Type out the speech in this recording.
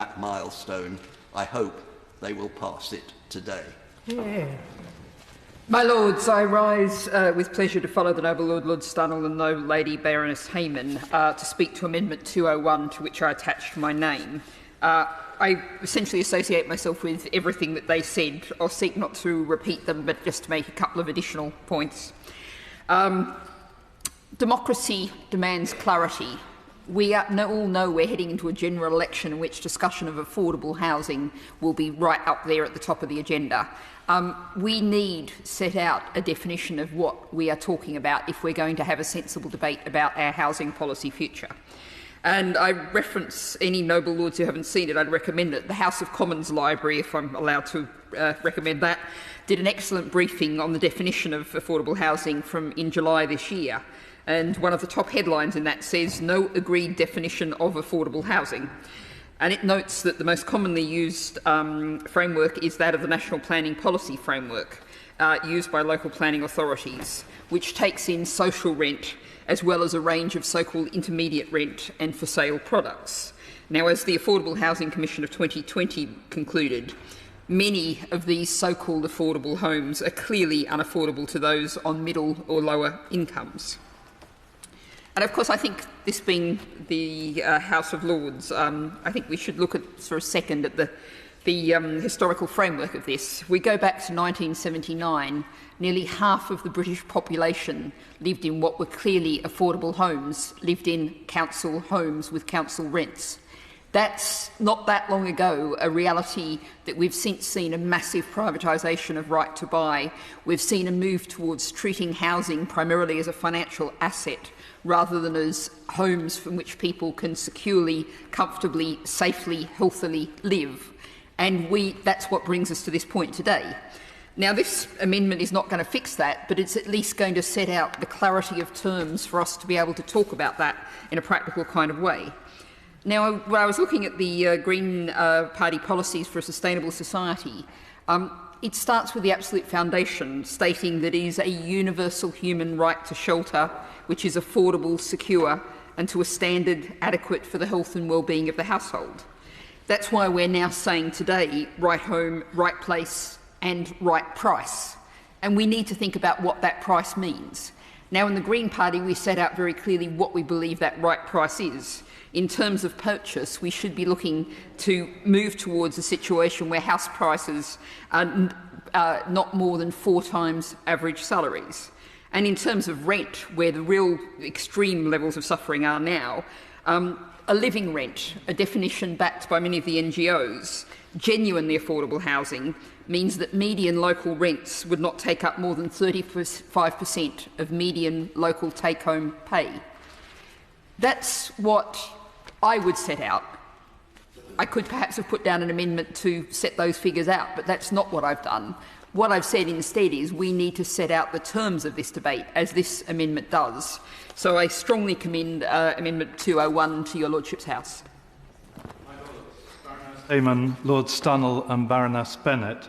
that milestone. I hope they will pass it today. Yeah. My Lords, I rise with pleasure to follow the Noble Lord Stunnell and the Lady Baroness Hayman to speak to Amendment 201, to which I attached my name. I essentially associate myself with everything that they said. I'll seek not to repeat them, but just to make a couple of additional points. Democracy demands clarity. We all know we're heading into a general election in which discussion of affordable housing will be right up there at the top of the agenda. We need set out a definition of what we are talking about if we're going to have a sensible debate about our housing policy future. And I reference any noble lords who haven't seen it, I'd recommend it. The House of Commons Library, if I'm allowed to recommend that, did an excellent briefing on the definition of affordable housing in July this year. And one of the top headlines in that says, "No agreed definition of affordable housing." And it notes that the most commonly used framework is that of the National Planning Policy Framework, used by local planning authorities, which takes in social rent as well as a range of so-called intermediate rent and for sale products. Now, as the Affordable Housing Commission of 2020 concluded, many of these so-called affordable homes are clearly unaffordable to those on middle or lower incomes. And of course, I think this being the House of Lords, I think we should look at for a second at the historical framework of this. If we go back to 1979, nearly half of the British population lived in what were clearly affordable homes, lived in council homes with council rents. That's not that long ago, a reality that we've since seen a massive privatisation of right to buy. We've seen a move towards treating housing primarily as a financial asset rather than as homes from which people can securely, comfortably, safely, healthily live. And that's what brings us to this point today. Now, this amendment is not going to fix that, but it's at least going to set out the clarity of terms for us to be able to talk about that in a practical kind of way. Now, when I was looking at the Green Party policies for a sustainable society, it starts with the absolute foundation, stating that it is a universal human right to shelter, which is affordable, secure, and to a standard adequate for the health and well-being of the household. That's why we're now saying today, right home, right place, and right price. And we need to think about what that price means. Now, in the Green Party, we set out very clearly what we believe that right price is. In terms of purchase, we should be looking to move towards a situation where house prices are not more than 4 times average salaries. And in terms of rent, where the real extreme levels of suffering are now, a living rent, a definition backed by many of the NGOs, genuinely affordable housing, means that median local rents would not take up more than 35% of median local take-home pay. That's what I would set out. I could perhaps have put down an amendment to set those figures out, but that's not what I've done. What I've said instead is we need to set out the terms of this debate, as this amendment does. So I strongly commend Amendment 201 to your Lordship's House. Baroness Hayman, Lord Stunnell and Baroness Bennett.